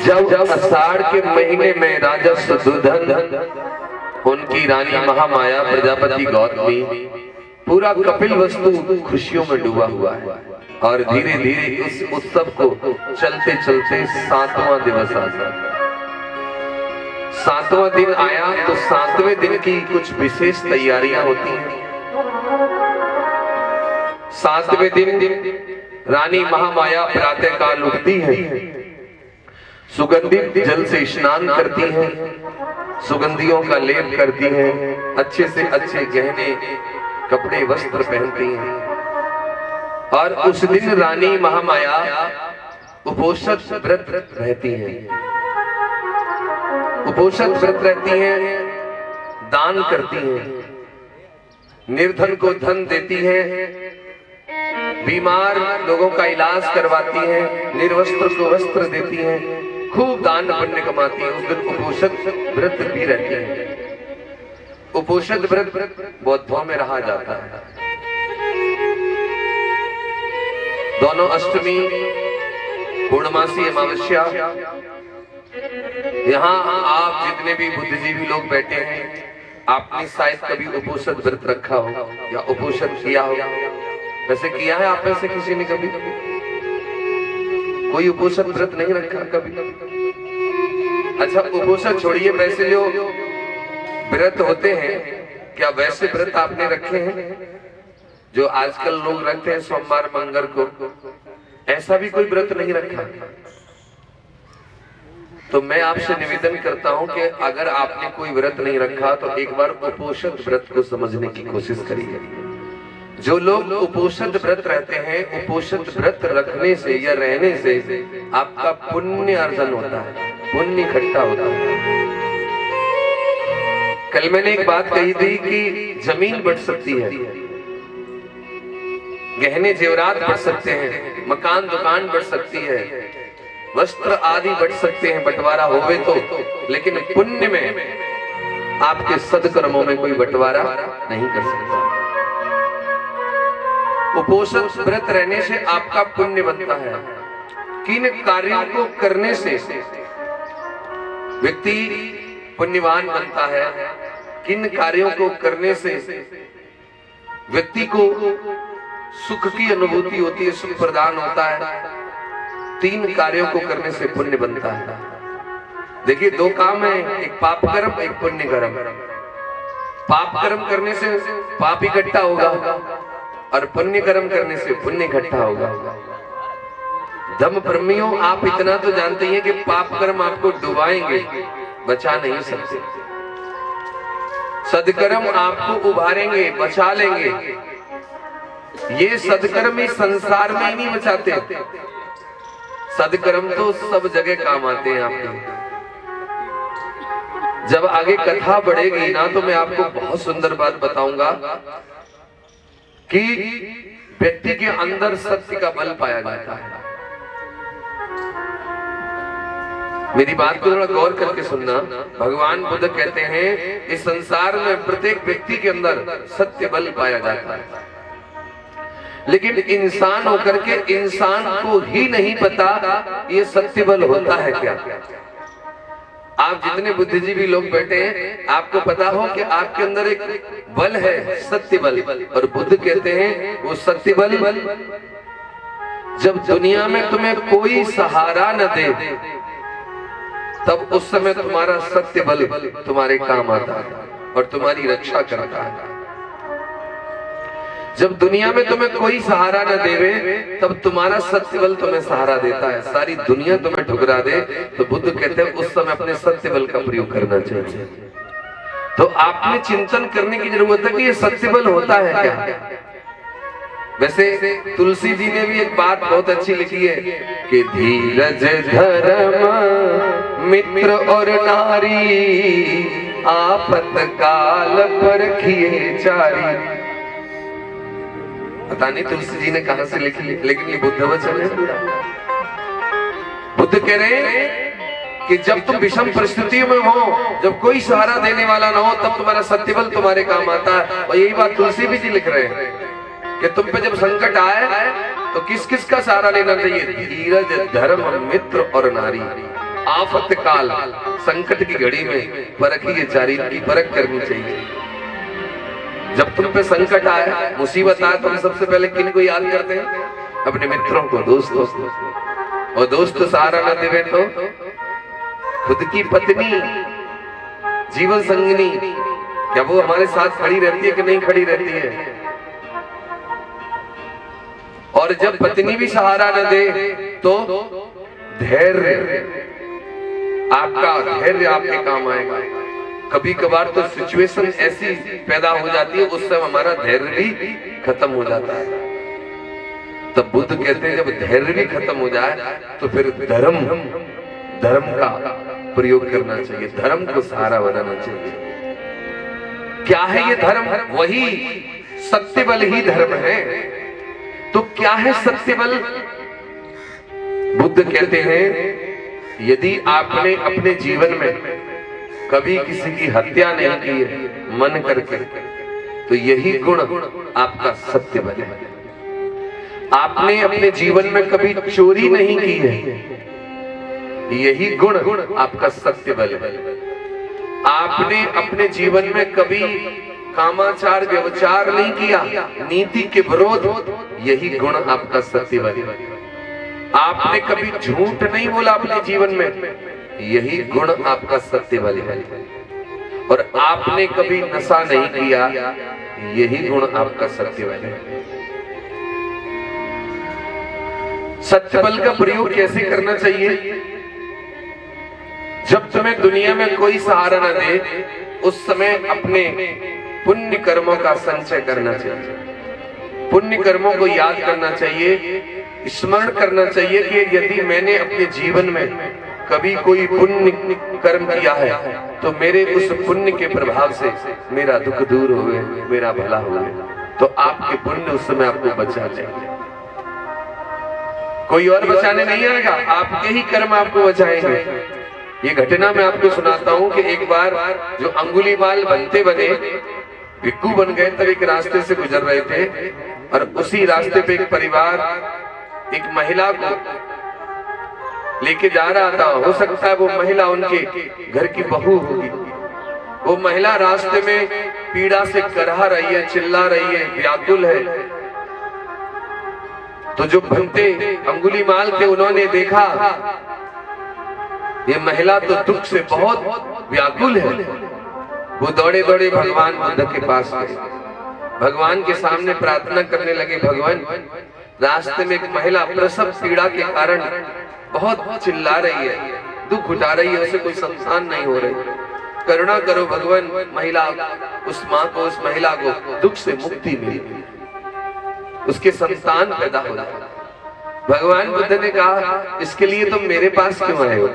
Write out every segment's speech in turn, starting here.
जब आषाढ़ के महीने में राजा सुदुधन उनकी रानी महामाया प्रजापति गौतमी पूरा कपिल वस्तु खुशियों में डूबा हुआ है और धीरे धीरे इस उत्सव को चलते चलते 7वां दिवस आ गया। 7वां दिन आया तो 7वें दिन की कुछ विशेष तैयारियां होती हैं। 7वें दिन रानी महामाया प्रातःकाल उठती है, सुगंधित जल से स्नान करती हैं, सुगंधियों का लेप करती हैं, अच्छे से अच्छे गहने कपड़े वस्त्र पहनती हैं और उस दिन रानी महामाया उपोषित व्रत रहती हैं। उपोषित व्रत रहती हैं, दान करती हैं, निर्धन को धन देती हैं, बीमार लोगों का इलाज करवाती हैं, निर्वस्त्र को वस्त्र देती हैं, खूब दान पुण्य कमाती है। उस दिन उपोषित व्रत भी रहती है। उपोषित व्रत बौद्धों में रहा जाता है। दोनों अष्टमी, पूर्णमासी, अमावस्या, यहाँ आप जितने भी बुद्धिजीवी लोग बैठे हैं, आपने शायद कभी उपोषित व्रत रखा हो या उपोषित किया हो। वैसे किया है आप में से किसी ने कभी? कोई उपोषित व्रत नहीं रखा कभी? अच्छा, उपोषित छोड़िए, वैसे जो व्रत होते हैं, क्या वैसे व्रत आपने रखे हैं जो आजकल लोग रखते हैं सोमवार मंगल को? ऐसा भी कोई व्रत नहीं रखा? तो मैं आपसे निवेदन करता हूं कि अगर आपने कोई व्रत नहीं रखा तो एक बार उपोषित व्रत को समझने की कोशिश करिए। जो लोग उपोषित व्रत रहते हैं, उपोषित व्रत रखने से या रहने से आपका पुण्य अर्जन होता है, पुण्य इकट्ठा होता है। कल मैंने एक बात कही थी कि जमीन बढ़ सकती है, गहने जेवरात बढ़ सकते हैं, मकान दुकान बढ़ सकती है, वस्त्र आदि बढ़ सकते हैं, बंटवारा होवे तो, लेकिन पुण्य में आपके सदकर्मों में कोई बंटवारा नहीं कर सकता। उपोषित व्रत रहने से आपका पुण्य बनता है। किन कार्यों को करने से व्यक्ति पुण्यवान बनता है, किन कार्यों को करने से व्यक्ति को सुख की अनुभूति होती है, सुख प्रदान होता है। 3 कार्यों को करने से पुण्य बनता है। देखिए, 2 काम है, एक पाप कर्म, एक पुण्य कर्म। पाप कर्म करने से पाप इकट्ठा होगा और पुण्य कर्म करने से पुण्य इकट्ठा होगा। धम्म ब्रह्मियों, आप इतना तो जानते हैं कि पाप कर्म आपको डुबाएंगे, बचा नहीं सकते। सदकर्म आपको उभारेंगे, बचा लेंगे। ये सदकर्म इस संसार में ही नहीं बचाते, सदकर्म तो सब जगह काम आते हैं आपके। जब आगे कथा बढ़ेगी ना तो मैं आपको बहुत सुंदर बात बताऊंगा कि व्यक्ति के अंदर सत्य का बल पाया जाता है। मेरी बात को थोड़ा गौर करके सुनना। भगवान बुद्ध कहते हैं इस संसार में प्रत्येक व्यक्ति के अंदर सत्य बल पाया जाता है, लेकिन इंसान होकर के इंसान को ही नहीं पता ये सत्य बल होता है क्या। आप जितने बुद्धिजीवी लोग बैठे हैं, आपको पता हो कि आपके अंदर एक बल है, सत्य बल, और बुद्ध कहते हैं वो सत्य बल जब दुनिया में तुम्हें कोई सहारा न दे, तब उस समय तुम्हारा सत्य बल तुम्हारे काम आता है और तुम्हारी रक्षा करता है। जब दुनिया में तुम्हें कोई सहारा न देवे, तब तुम्हारा सत्य बल तुम्हें सहारा देता है। सारी दुनिया तुम्हें ठुकरा दे तो बुद्ध कहते हैं उस समय अपने सत्य बल का प्रयोग करना चाहिए। तो आपने चिंतन करने की जरूरत है कि ये सत्य बल होता है क्या। वैसे तुलसी जी ने भी एक बात बहुत अच्छी लिखी है कि धीरज धर्म मित्र और नारी, आफत काल पर किए चारी। पता नहीं तुलसी जी ने कहां से लिखी, लेकिन ये बुद्ध वचन है पूरा। बुद्ध कह रहे हैं कि जब तुम विषम परिस्थितियों में हो, जब कोई सहारा देने वाला ना हो, तब तुम्हारा सत्य बल तुम्हारे काम आता है। और यही बात तुलसी भी जी लिख रहे हैं कि तुम पे जब संकट आए तो किस किस का सहारा लेना चाहिए। धीरज धर्म मित्र और नारी। आफत काल, संकट की घड़ी में परखिए चारित की परख करनी चाहिए। जब तुम पे संकट आए, मुसीबत आए, तो हम सबसे पहले किन को याद करते हैं? अपने मित्रों को, दोस्तों को। और दोस्त सहारा न देवे तो खुद की पत्नी, जीवन संगिनी, क्या वो हमारे साथ खड़ी रहती है कि नहीं खड़ी रहती है? और जब पत्नी भी सहारा न दे तो धैर्य, आपका धैर्य आपके काम आएगा। कभी कभार तो सिचुएशन ऐसी पैदा हो जाती है, उस समय हमारा धैर्य भी खत्म हो जाता है। तब बुद्ध कहते हैं जब धैर्य भी खत्म हो जाए तो फिर धर्म का प्रयोग करना चाहिए, धर्म को सहारा बनाना चाहिए। क्या है ये धर्म? वही सत्य बल ही धर्म है। तो क्या है सत्य बल? बुद्ध कहते हैं यदि आपने अपने जीवन में कभी किसी की हत्या नहीं की है मन करके, तो यही गुण आपका सत्य बल है। आपने अपने जीवन में कभी चोरी नहीं की है, यही गुण आपका सत्य बल है। आपने अपने जीवन में कभी कामाचार व्यभिचार नहीं किया, नीति के विरोध, यही गुण आपका सत्य बल है। आपने कभी झूठ नहीं बोला अपने जीवन में, यही गुण आपका सत्य बल है। और आपने कभी नशा नहीं किया, यही गुण आपका सत्य बल है। सत्य बल का प्रयोग कैसे करना चाहिए? जब तुम्हें दुनिया में कोई सहारा न दे, उस समय अपने पुण्य कर्मों का संचय करना चाहिए। पुण्य कर्मों को याद करना चाहिए, स्मरण करना चाहिए कि यदि मैंने अपने जीवन में कभी कोई पुण्य कर्म किया है तो मेरे उस पुण्य के प्रभाव से मेरा दुख दूर हुए, मेरा भला हुए। तो आपके पुण्य उस समय आपको बचा लेंगे, कोई और बचाने नहीं आएगा, आपके ही कर्म आपको बचाएंगे। ये घटना मैं आपको सुनाता हूँ कि एक बार जो अंगुलीमाल बनते बने भिक्खू बन गए, तब एक रास्ते से गुजर रहे थे और उसी रास्ते पे एक परिवार एक महिला को लेके जा रहा था। हो सकता है वो महिला उनके घर की बहू होगी। वो महिला रास्ते में पीड़ा से करहा रही है, चिल्ला रही है, व्याकुल है। तो जो भंते अंगुलीमाल थे उन्होंने देखा ये महिला तो दुख से बहुत व्याकुल है। वो दौड़े दौड़े भगवान बुद्ध के पास गए, भगवान के सामने प्रार्थना करने लगे, भगवान रास्ते में एक महिला प्रसव पीड़ा के कारण बहुत चिल्ला रही है, दुख उठा रही है, उसे कोई संतान नहीं हो रही, करुणा करो भगवान, महिला उस माँ को, उस महिला को दुख से मुक्ति मिली, उसके संतान पैदा हो जाए। भगवान बुद्ध ने कहा इसके लिए तुम मेरे पास क्यों आए हो?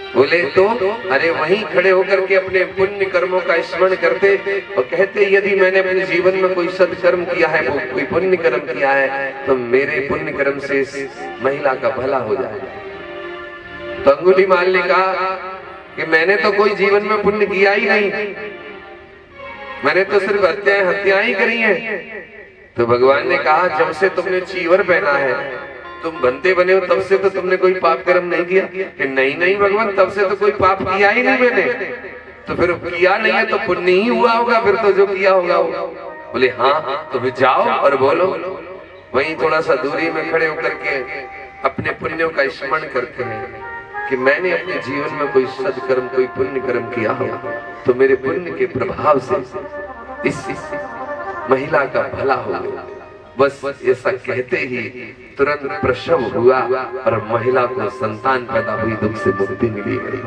बोले तो अरे वहीं खड़े होकर के अपने पुण्य कर्मों का स्मरण करते और कहते यदि मैंने अपने जीवन में कोई सत्कर्म किया है, वो कोई पुण्य कर्म किया है, तो मेरे पुण्य कर्म से इस महिला का भला हो जाए। तो अंगुलीमाल ने कहा कि मैंने तो कोई जीवन में पुण्य किया ही नहीं, मैंने तो सिर्फ हत्याएं ही करी हैं। तो भगवान ने कहा जब से तुमने चीवर पहना है, तुम बनते बने हो, तब से तो तुमने कोई पाप कर्म नहीं किया। कि नहीं भगवान, तब से तो कोई पाप किया ही नहीं मैंने। तो फिर किया नहीं है तो पुण्य ही हुआ होगा, फिर तो जो किया होगा। बोले हाँ, तो फिर जाओ और बोलो। वहीं थोड़ा सा दूरी में खड़े होकर के अपने पुण्यों का स्मरण करते हैं कि मैंने अपने जीवन में कोई सदकर्म, कोई पुण्य कर्म किया हो, तो मेरे पुण्य के प्रभाव से इस महिला का भला हो गया। बस ऐसा कहते ही तुरंत प्रसव हुआ और महिला को संतान पैदा हुई, दुख से मुक्ति मिली गई।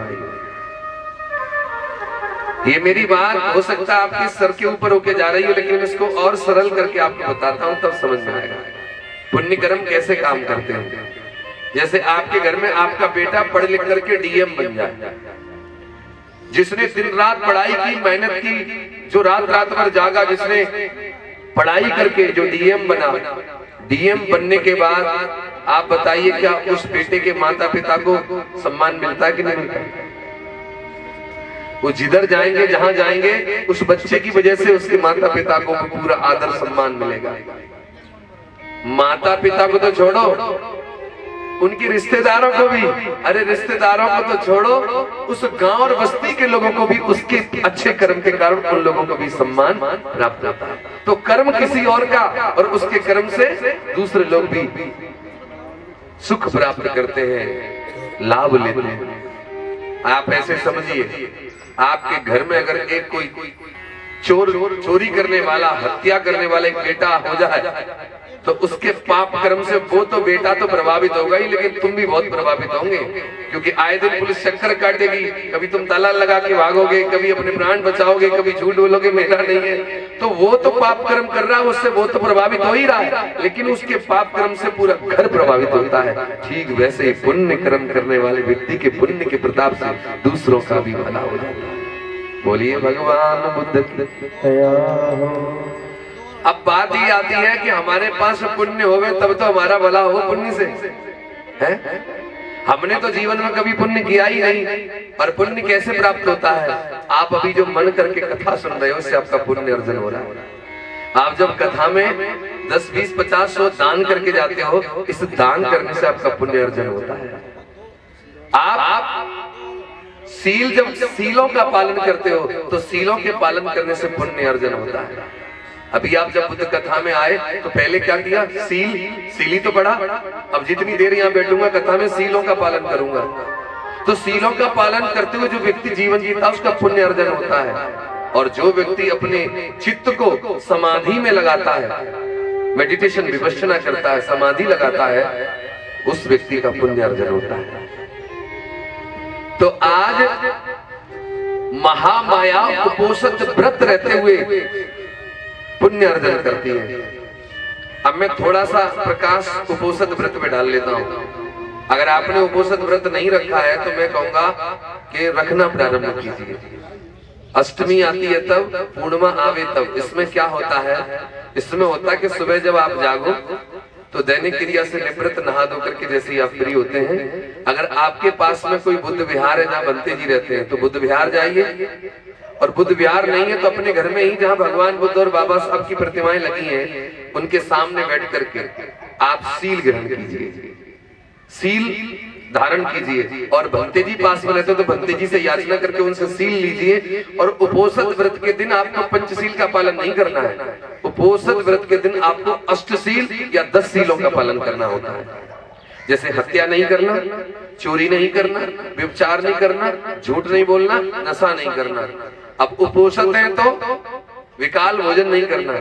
ये मेरी बात हो सकता है आपके सर के ऊपर होके जा रही हो, लेकिन इसको और सरल करके आपको बताता हूं, तब समझ में आएगा पुण्य कर्म कैसे काम करते हैं। जैसे आपके घर में आपका बेटा पढ़ लिख करके डीएम बन जाए, जिसने दिन रात पढ़ाई की, मेहनत की, जो रात रात भर जागा, जिसने पढ़ाई करके जो डीएम बना, डीएम बनने के बाद आप बताइए क्या उस बेटे के माता पिता को सम्मान मिलता है कि नहीं मिलता? वो जिधर जाएंगे, जहां जाएंगे, उस बच्चे की वजह से उसके माता पिता को पूरा आदर सम्मान मिलेगा। माता पिता को तो छोड़ो, उनके रिश्तेदारों को भी, अरे रिश्तेदारों को तो छोड़ो, उस गांव और बस्ती के लोगों को भी उसके अच्छे कर्म के कारण उन लोगों को भी सम्मान प्राप्त होता है। तो कर्म किसी और का और उसके कर्म से दूसरे लोग भी सुख प्राप्त करते हैं, लाभ लेते हैं। आप ऐसे समझिए, आपके घर में अगर एक कोई चोरी करने वाला, हत्या करने वाला एक बेटा हो जाए तो उसके पाप कर्म से वो तो बेटा तो प्रभावित होगा ही, लेकिन तुम भी बहुत प्रभावित होंगे, क्योंकि आए दिन पुलिस चक्कर काटेगी, कभी तुम ताला लगा के भागोगे, कभी अपने प्राण बचाओगे, कभी झूठ बोलोगे मेरा नहीं है। तो वो तो पाप कर्म कर रहा है, उससे वो तो प्रभावित हो ही रहा है, लेकिन उसके पाप कर्म से पूरा घर प्रभावित होता है। ठीक वैसे ही पुण्य कर्म करने वाले व्यक्ति के पुण्य के प्रताप से दूसरों का भी भला हो जाता है। बोलिए भगवान बुद्ध की दया हो। अब बात ये आती है कि हमारे पास पुण्य होवे तब तो हमारा भला हो पुण्य से, है? हमने तो जीवन में कभी पुण्य किया ही नहीं, और पुण्य कैसे प्राप्त होता है? आप अभी जो मन करके कथा सुन रहे हो, उससे आपका पुण्य अर्जन हो रहा है। आप जब कथा में 10, 20, 50, 100 दान करके जाते हो, इस दान करने से आपका पुण्य अर्जन होता है। आप जब सीलों का पालन करते हो तो सीलों के पालन करने से पुण्य अर्जन होता है। अभी आप जब बुद्ध कथा में आए तो पहले क्या किया? सील ही तो पढ़ा। अब जितनी देर यहाँ बैठूंगा कथा में सीलों का पालन करूंगा, तो सीलों का पालन करते हुए जो व्यक्ति जीवन जीता है उसका पुण्य अर्जन होता है। और जो व्यक्ति अपने चित्त को समाधि में लगाता है, मेडिटेशन विपश्यना करता है, समाधि लगाता है, उस व्यक्ति का पुण्य अर्जन होता है। तो आज महामाया कुपोषित व्रत रहते हुए पुण्य अर्जन करती है। अब मैं थोड़ा सा प्रकाश उपोषित व्रत में डाल लेता हूँ। अगर आपने उपोषित व्रत नहीं रखा है तो मैं कहूंगा कि रखना प्रारंभ कीजिए। अष्टमी आती है तब, पूर्णिमा आवे तब। इसमें क्या होता है? इसमें होता है कि सुबह जब आप जागो तो दैनिक क्रिया से निवृत्त नहा धो करके जैसे ही आप फ्री होते हैं, अगर आपके पास में कोई बुद्ध विहार है जहाँ बंते जी रहते हैं तो बुद्ध विहार जाइए, और बुद्ध विहार नहीं है तो अपने घर में ही जहाँ भगवान बुद्ध और बाबा साहब की प्रतिमाएं लगी हैं उनके सामने बैठ करके आप सील ग्रहण कीजिए, सील धारण कीजिए। और भंते जी पास में रहते हो तो भंते जी से याचना करके उनसे सील लीजिए। और उपोषित व्रत के दिन आपको पंचशील का पालन नहीं करना है। उपोषित व्रत के दिन आपको अष्टशील या 10 सीलों का पालन करना होता है। जैसे हत्या नहीं करना, चोरी नहीं करना, व्यभिचार नहीं करना, झूठ नहीं बोलना, नशा नहीं करना। अब उपोषित है तो विकाल भोजन नहीं करना,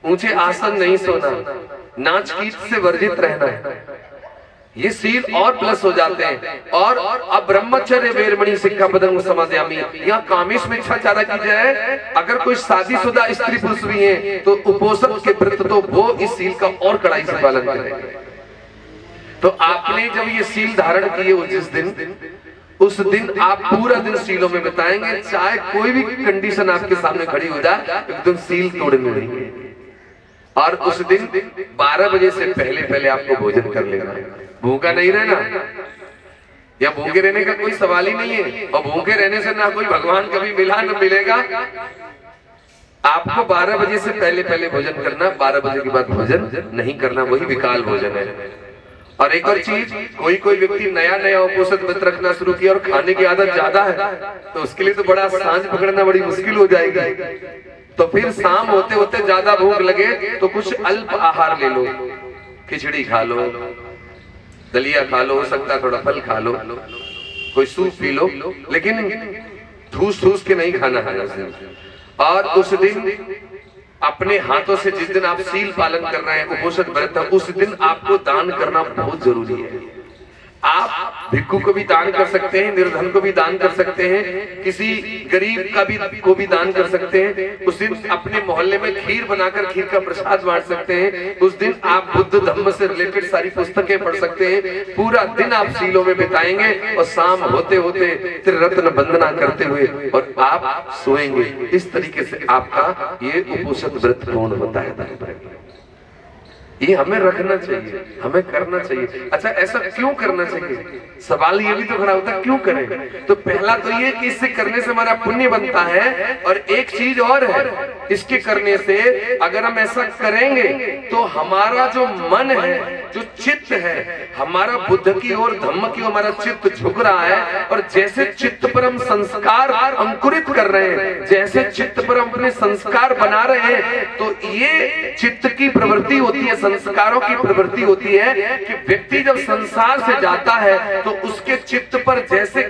ऊंचे आसन नहीं सोना, नाच गीत से वर्जित रहना है। ये सील और प्लस हो जाते हैं। और अब ब्रह्मचर्य वेरमणि सिक्खापदं समादयामि, यहाँ कामेश में इच्छा ज्यादा की जाए। अगर कोई शादीशुदा स्त्री पुरुष भी है तो उपोषित के व्रत तो वो इस सील का और कड़ाई से पालन करेंगे। तो आपने जब ये सील धारण किए उस दिन आप पूरा दिन सीलों में बिताएंगे, चाहे कोई भी कंडीशन आपके सामने खड़ी हो जाए, एकदम सील तोड़ने नहीं। और उस दिन 12 बजे से पहले आपको भोजन कर लेना है। भूखा नहीं रहना, या भूखे रहने का कोई सवाल ही नहीं है। और भूखे रहने से ना कोई भगवान कभी मिला न मिलेगा। आपको 12 बजे से पहले भोजन करना, 12 बजे के बाद भोजन नहीं करना, वही विकाल भोजन है। और एक और चीज, कोई व्यक्ति नया उपोषित व्रत रखना शुरू किया और खाने की आदत ज्यादा है तो उसके लिए तो बड़ा सांझ पकड़ना बड़ी मुश्किल हो जाएगी। तो फिर शाम होते होते ज्यादा भूख लगे तो कुछ अल्प आहार ले लो, खिचड़ी खा लो, दलिया खा लो, हो सकता है थोड़ा फल खा लो, कोई सूप पी लो, लेकिन ठूस के नहीं खाना है उस दिन। और उस दिन अपने हाथों से, जिस दिन आप सील पालन कर रहे हैं, उपोषित व्रत, उस दिन आपको दान करना बहुत जरूरी है। आप भिक्षु को भी दान कर सकते हैं, निर्धन को भी दान कर सकते हैं, किसी गरीब को भी दान कर सकते हैं। उस दिन अपने मोहल्ले में खीर बनाकर खीर का प्रसाद बांट सकते हैं। उस दिन आप बुद्ध धर्म से रिलेटेड सारी पुस्तकें पढ़ सकते हैं। पूरा दिन आप सीलों में बिताएंगे और शाम होते होते त्रिरत्न वंदना करते हुए और आप सोएंगे। इस तरीके से आपका ये उपोषित व्रत पूर्ण होता है। ये हमें रखना चाहिए, हमें करना चाहिए। अच्छा, ऐसा क्यों करना चाहिए? सवाल ये भी तो खड़ा होता है क्यों करें? तो पहला तो ये कि इससे करने से हमारा पुण्य बनता है, और एक चीज और है, इसके करने से अगर हम ऐसा करेंगे तो हमारा जो मन है, जो चित्त है, हमारा बुद्ध की ओर, धम्म की ओर हमारा चित्त झुक रहा है, और जैसे चित्त पर हम संस्कार अंकुरित कर रहे हैं, जैसे चित्त पर हम अपने संस्कार बना रहे हैं, तो ये चित्त की प्रवृत्ति होती है, संस्कारों की प्रवृत्ति होती है कि व्यक्ति जब संसार से जाता है तो उसके चित्त पर जैसे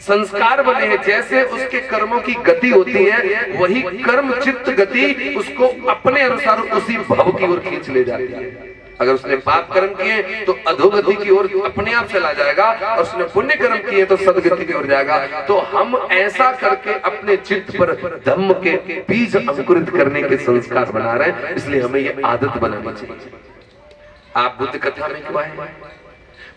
संस्कार बने हैं, जैसे उसके कर्मों की गति होती है, वही कर्म चित्त गति उसको अपने अनुसार उसी भव की ओर खींच ले जाती है। अगर उसने पाप कर्म किए तो अधोगति की ओर अपने आप चला जाएगा, और उसने पुण्य कर्म किए तो सदगति की ओर जाएगा। तो हम ऐसा करके अपने चित्त पर धम्म के बीज अंकुरित करने के संस्कार बना रहे हैं, इसलिए हमें ये आदत बनानी चाहिए। आप बुद्ध कथा में क्यों आए?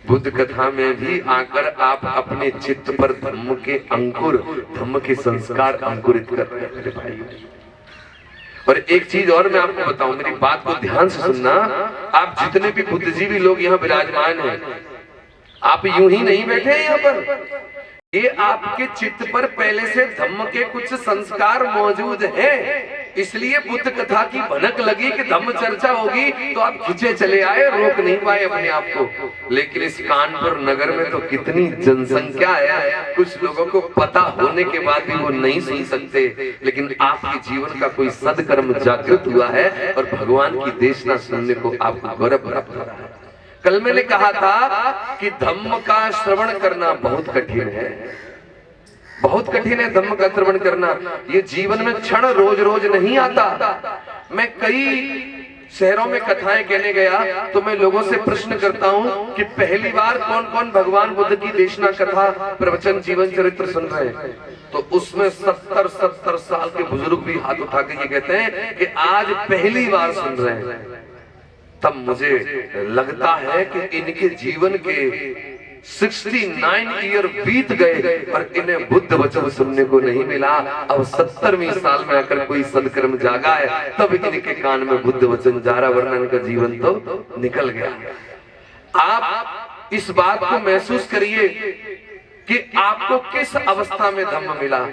बुद्ध कथा में भी आकर आप अपने चित्त पर धम्म के अंकुर, धम्म के संस्कार अंकुरित कर रहे हैं भाई। और एक चीज और मैं आपको बताऊं, मेरी बात को ध्यान से सुनना। आप जितने भी बुद्धिजीवी लोग यहाँ विराजमान हैं, आप यूं ही नहीं बैठे हैं यहाँ पर, ये आपके चित्त पर पहले से धम्म के कुछ संस्कार मौजूद हैं। इसलिए बुद्ध कथा की भनक लगी कि धम्म चर्चा होगी तो आप खींचे चले आए, रोक नहीं पाए अपने आप को। लेकिन इस कानपुर नगर में तो कितनी जनसंख्या है, कुछ लोगों को पता होने के बाद भी वो नहीं सुन सकते, लेकिन आपके जीवन का कोई सदकर्म जागृत हुआ है और भगवान की देशना सुनने को आपको गौरव प्राप्त हो रहा है। कल मैंने कहा था कि धम्म का श्रवण करना बहुत कठिन है, बहुत कठिन है धम्म का श्रवण करना। ये जीवन में क्षण रोज रोज नहीं आता। मैं कई शहरों में कथाएं कहने गया तो मैं लोगों से प्रश्न करता हूं कि पहली बार कौन कौन भगवान बुद्ध की देशना कथा, प्रवचन, जीवन चरित्र सुन रहे हैं? तो उसमें 70 साल के बुजुर्ग भी हाथ उठा के ये कहते हैं कि आज पहली बार सुन रहे हैं। तब मुझे लगता है कि इनके जीवन के 69 ईयर बीत गए और इन्हें बुद्ध वचन सुनने को नहीं मिला। अब 70वीं साल में आकर कोई सदकर्म जागा है, तब इनके कान में बुद्ध वचन जा रहा, वरना इनका जीवन तो निकल गया। आप इस बात को महसूस करिए कि आपको किस अवस्था में धम्म मिला।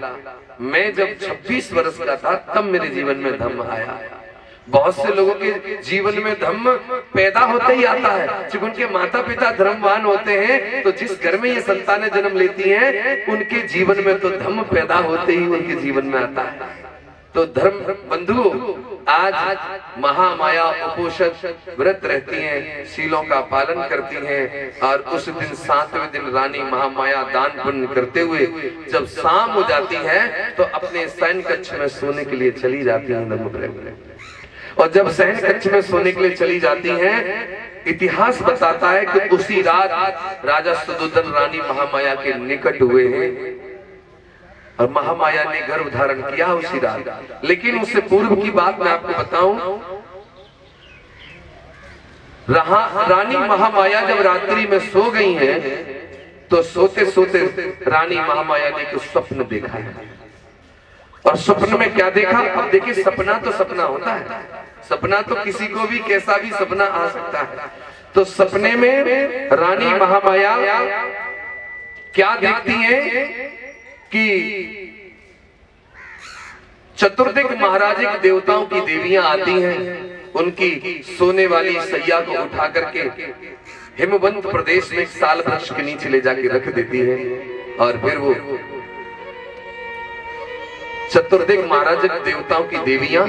मैं जब 26 वर्ष का था तब मेरे जीवन में धम्म आया। बहुत से लोगों के जीवन में धम्म पैदा होते ही आता है। जब उनके माता पिता धर्मवान होते हैं तो जिस घर में ये संतानें जन्म लेती हैं, उनके जीवन में तो धम्म पैदा होते ही उनके जीवन में आता है। तो धर्म बंधुओं, आज महामाया उपोषण व्रत रहती हैं, शीलों का पालन करती हैं, और उस दिन 7वें दिन रानी महामाया दान पुण्य करते हुए जब शाम हो जाती है तो अपने शयन कक्ष में सोने के लिए चली जाती है धर्म प्रेम। और जब शयन कक्ष में सोने के लिए चली जाती हैं, इतिहास बताता है कि उसी रात राजा सुदोधन रानी महामाया के निकट हुए हैं और महामाया ने गर्भ धारण किया उसी रात। लेकिन उससे पूर्व की बात मैं आपको बताऊं, रानी महामाया जब रात्रि में सो गई हैं तो सोते सोते रानी महामाया ने एक स्वप्न देखा है। और स्वप्न में क्या देखा? अब देखिए, सपना तो सपना होता है, सपना तो किसी को भी कैसा भी सपना आ सकता है। तो सपने में रानी महामाया क्या देखती हैं कि चतुर्दिक महाराजिक देवताओं की देवियां आती हैं, उनकी सोने वाली सैया को उठा करके हिमवंत प्रदेश में एक साल वृक्ष के नीचे ले जाके रख देती हैं, और फिर वो चतुर्दिक महाराज देवताओं की देवियां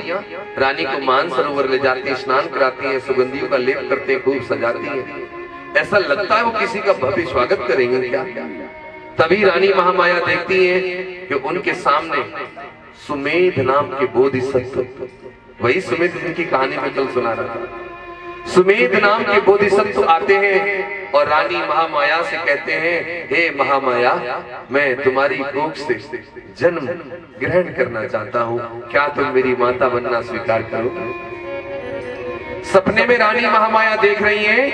रानी को मानसरोवर ले जाती हैं, स्नान कराती हैं, सुगंधियों का लेप करते हैं, खूब सजाती हैं। ऐसा लगता है वो किसी का भव्य स्वागत करेंगे क्या। तभी रानी महामाया देखती हैं कि उनके सामने सुमेध नाम के बोधिसत्व, वही सुमेध जिनकी कहानी में कल सुना रहा था, सुमेध नाम के बोधिसत्व आते हैं और रानी महामाया से कहते हैं, हे महामाया, मैं तुम्हारी कोख से जन्म ग्रहण करना चाहता हूँ, क्या तुम मेरी माता बनना स्वीकार करोगे? सपने में रानी महामाया देख रही हैं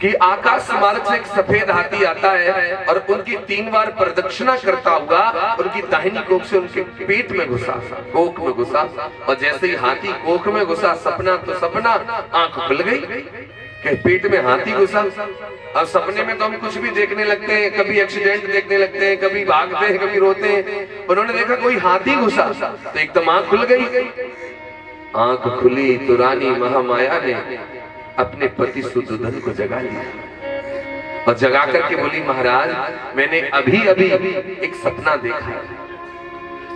कि आकाश मार्ग से एक सफेद हाथी आता है और उनकी 3 बार प्रदक्षिणा करता हुआ उनकी दाहिनी कोख से उनके पेट में घुसा, कोख में घुसा। और जैसे ही हाथी कोख में घुसा, सपना तो सपना, आंख खुल गई कि पेट में हाथी घुसा। अब सपने में तो हम कुछ भी देखने लगते हैं, कभी एक्सीडेंट देखने लगते हैं, कभी भागते हैं, कभी रोते हैं। उन्होंने देखा कोई हाथी घुसा तो एकदम आंख खुल गई। आंख खुली तो रानी महामाया ने अपने पति शुद्धोधन को जगा लिया और जगा करके बोली, महाराज मैंने अभी अभी एक सपना देखा।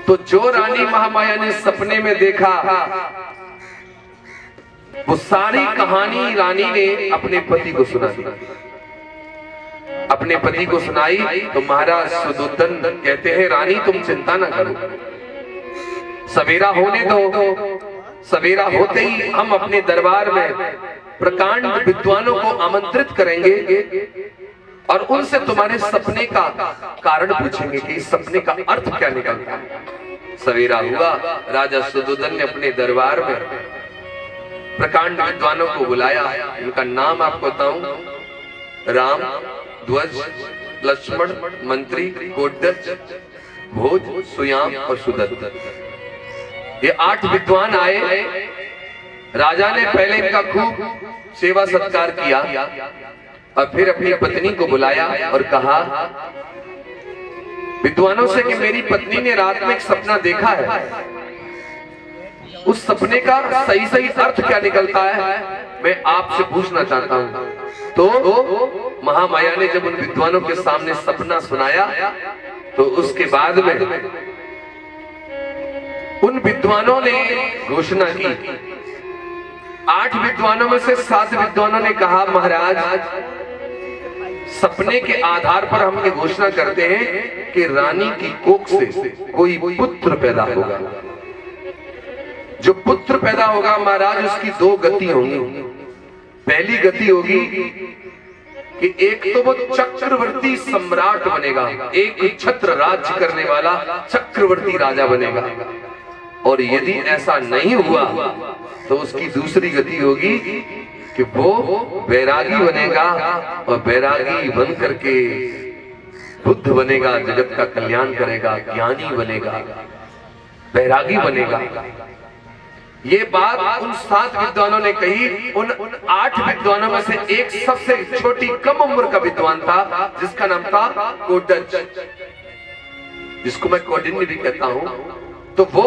तो जो रानी महामाया ने सपने में देखा वो सारी कहानी रानी ने अपने पति को सुना दी। अपने पति को सुनाई तो महाराज शुद्धोधन कहते हैं, रानी तुम चिंता ना करो, सवेरा होने दो। सवेरा होते ही हम अपने दरबार में प्रकांड विद्वानों को आमंत्रित करेंगे और उनसे तुम्हारे सपने का कारण पूछेंगे कि इस सपने का अर्थ क्या निकलता है। सवेरा हुआ, राजा शुद्धोधन ने अपने दरबार में प्रकांड विद्वानों को बुलाया। उनका नाम आपको बताऊं, राम, ध्वज, लक्ष्मण, मंत्री, कोटध्वज, भोज, सुयाम और सुदत्त, ये 8 विद्वान आए। राजा ने पहले इनका खूब सेवा सत्कार किया और फिर अपनी पत्नी को बुलाया और कहा विद्वानों से कि मेरी पत्नी ने रात में एक सपना देखा है, उस सपने का सही सही अर्थ क्या निकलता है मैं आपसे पूछना चाहता हूं। तो महामाया ने जब उन विद्वानों के सामने सपना सुनाया तो उसके बाद में उन विद्वानों ने घोषणा की। 8 विद्वानों में से 7 विद्वानों ने कहा, महाराज सपने के आधार पर हम ये घोषणा करते हैं कि रानी की कोख से कोई पुत्र पैदा होगा। जो पुत्र पैदा होगा महाराज उसकी 2 गति होंगी। पहली गति होगी कि एक तो वो चक्रवर्ती सम्राट बनेगा, एक छत्र राज्य करने वाला चक्रवर्ती राजा बनेगा। और यदि ऐसा नहीं हुआ तो उसकी दूसरी गति होगी कि वो बैरागी बनेगा और बैरागी बन करके बुद्ध बनेगा, जगत का कल्याण करेगा, ज्ञानी बनेगा, बैरागी बनेगा। ये बात उन 7 विद्वानों ने कही। उन 8 विद्वानों में से एक सबसे छोटी कम उम्र का विद्वान था जिसका नाम था कोटध्वज, जिसको मैं कौंडिन्य भी कहता हूं। तो वो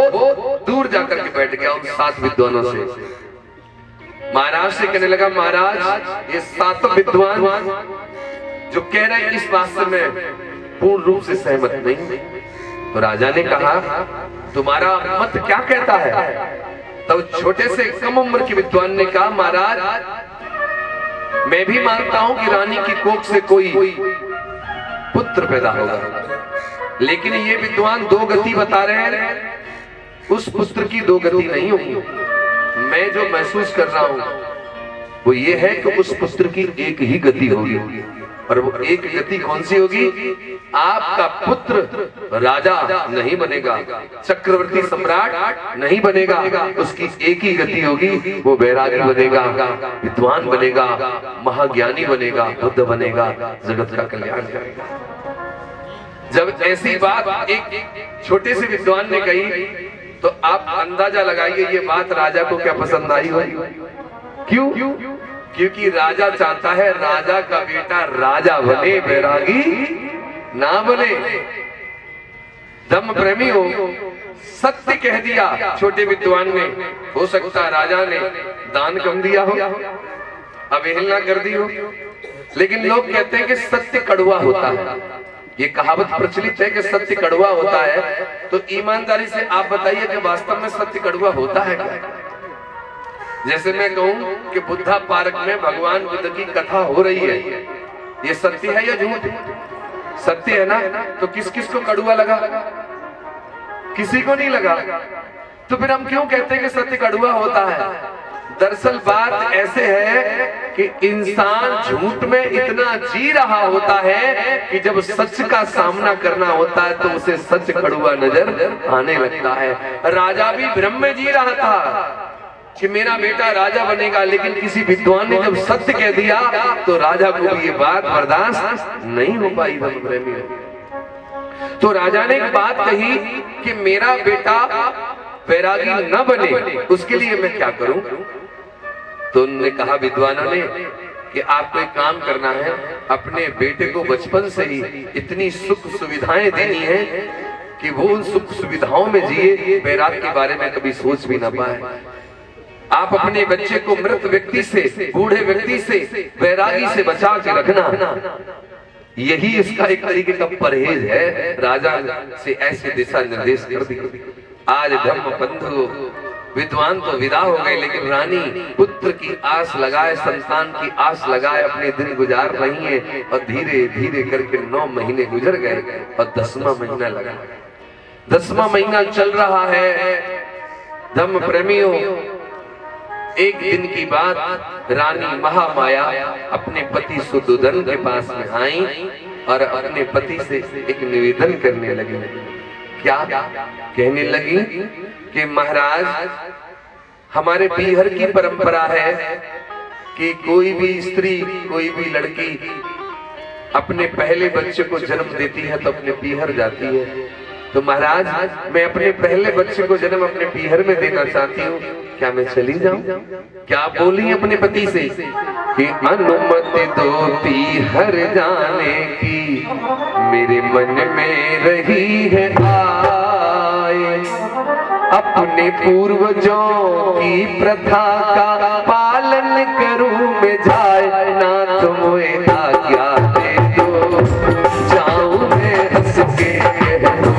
दूर जाकर के बैठ गया उन 7 विद्वानों से। महाराज से कहने लगा, महाराज ये 7 विद्वान जो कह रहे हैं इस बात से मैं पूर्ण रूप से सहमत नहीं। तो राजा ने कहा, तुम्हारा मत क्या कहता है? तब तो छोटे से कम उम्र के विद्वान ने कहा, महाराज मैं भी मानता हूं कि रानी की कोख से कोई पुत्र पैदा होगा, लेकिन ये विद्वान 2 गति बता रहे हैं, उस पुत्र की 2 गति नहीं होगी। मैं जो महसूस कर रहा हूं वो ये है कि उस पुत्र की एक ही गति होगी। और वो एक गति कौन सी होगी? आपका पुत्र राजा नहीं बनेगा, चक्रवर्ती सम्राट नहीं बनेगा, उसकी एक ही गति होगी, वो बैरागी बनेगा, विद्वान बनेगा, महाज्ञानी बनेगा, बुद्ध बनेगा, जगत का कल्याण करेगा। जब ऐसी बात एक छोटे से विद्वान ने कही तो आप अंदाजा लगाइए ये बात राजा को क्या पसंद आई होगी। क्यों? क्योंकि राजा चाहता है राजा का बेटा राजा बने, बैरागी ना बने। धर्म प्रेमी हो, सत्य कह दिया छोटे विद्वान ने। हो सकता है राजा ने दान कम दिया हो, अवहेलना कर दी हो, लेकिन लोग कहते हैं कि सत्य कड़वा होता है। ये कहावत प्रचलित है कि सत्य कड़वा होता है। तो ईमानदारी से आप बताइए कि वास्तव में सत्य कड़वा होता है क्या? जैसे मैं कहूं कि बुद्धा पार्क में भगवान बुद्ध की कथा हो रही है, ये सत्य है या झूठ? सत्य है ना? तो किस किस को कड़वा लगा? किसी को नहीं लगा। तो फिर हम क्यों कहते हैं कि सत्य कड़वा होता है? दरअसल बात ऐसे है कि इंसान झूठ में इतना जी रहा होता है कि जब सच का सामना करना होता है तो उसे सच कड़वा नजर आने लगता है। राजा भी भ्रम में जी रहा था, कि मेरा बेटा राजा बनेगा, लेकिन किसी विद्वान ने जब सत्य कह दिया तो राजा को भी ये बात बर्दाश्त नहीं हो पाई। धर्म प्रेमी, तो राजा ने एक बात कही कि मेरा बेटा वैरागी न बने, उसके लिए मैं क्या करूं? तो उन्होंने कहा विद्वानों ने कि आपको एक काम करना है, अपने बेटे को बचपन से ही इतनी सुख सुविधाएं देनी है कि वो उन सुख सुविधाओं में जिए, वैराग के बारे में कभी सोच भी ना पाए। आप अपने बच्चे को मृत व्यक्ति से, बूढ़े व्यक्ति से, वैरागी से बचा के रखना, यही इसका एक तरीके का परहेज है। राजा से ऐसे दिशा निर्देश कर दिया। आज धर्म बंधु विद्वान तो विदा हो गए, लेकिन रानी पुत्र की आस लगाए, संतान की आस लगाए अपने दिन गुजार रही है। और धीरे धीरे करके 9 महीने गुजर गए और 10वां महीना लगा। 10वां महीना चल रहा है। धर्म प्रेमियों, एक दिन की बात, रानी महामाया अपने पति सुदोधन के पास में आई और अपने पति से एक निवेदन करने लगी। क्या कहने लगी कि महाराज, हमारे पीहर की परंपरा है कि कोई भी स्त्री, कोई भी लड़की अपने पहले बच्चे को जन्म देती है तो अपने पीहर जाती है। तो महाराज, मैं अपने पहले बच्चे को जन्म अपने पीहर में देना चाहती हूँ, क्या मैं चली जाऊं? क्या बोली अपने पति से कि अनुमति दो पीहर जाने की, मेरे मन में रही है आए, अपने पूर्वजों की प्रथा का पालन करूं मैं जाए, ना तुम्हें आज्ञा दे दो जाऊं मैं हंस के कह दो,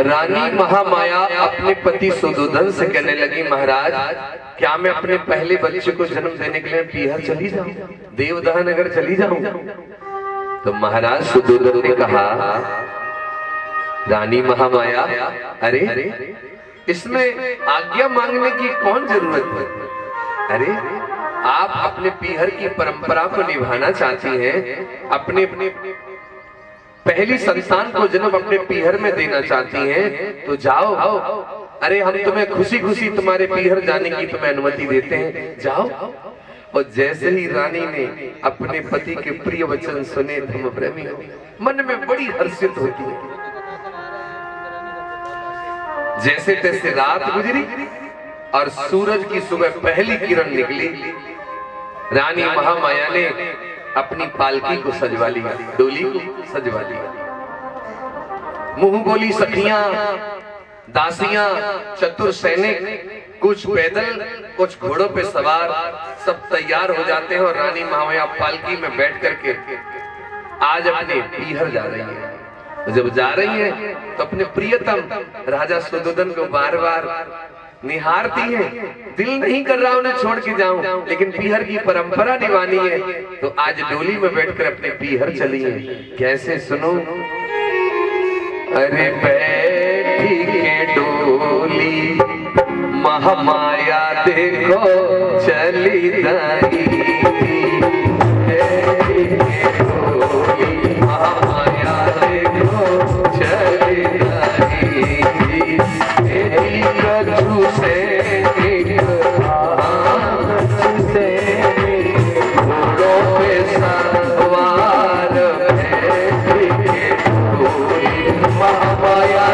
रानी महामाया अपने पति सुदोधन से कहने लगी, महाराज, क्या मैं अपने पहले बच्चे को जन्म देने के लिए पीहर चली जाऊं, देवदह नगर चली जाऊं? तो महाराज सुदोधन ने कहा, रानी महामाया, अरे इसमें आज्ञा मांगने की कौन जरूरत है? अरे आप अपने पीहर की परंपरा को निभाना चाहती हैं, अपने पहली संतान को जन्म अपने पीहर में देना चाहती हैं, तो जाओ। अरे हम तुम्हें खुशी खुशी तुम्हारे पीहर जाने की तुम्हें अनुमति देते हैं, जाओ। और जैसे ही रानी ने अपने पति के प्रिय वचन सुने, धर्म प्रेमी मन में बड़ी हर्षित होती है। जैसे तैसे रात गुजरी और सूरज की सुबह पहली किरण निकली। रानी महामाया ने अपनी पालकी को सजवा लिया, डोली को सजवा लिया। मुंह बोली सखियां, दासियां, चतुर सैनिक, कुछ पैदल कुछ घोड़ों पे सवार, सब तैयार हो जाते हैं और रानी महामाया पालकी में बैठ करके आज अपने पीहर जा रही है। जब जा रही है तो अपने प्रियतम राजा सुयोधन को बार बार निहारती है। दिल नहीं कर रहा उन्हें छोड़ के जाऊं, लेकिन पीहर की परंपरा निभानी है, तो आज डोली में बैठकर अपने पीहर चली है। कैसे सुनो, अरे बैठी के डोली महामाया देखो चली जाई, महामाया देखो चली जाई, कछु से घोड़ों पे सवार बैठ के डोली महामाया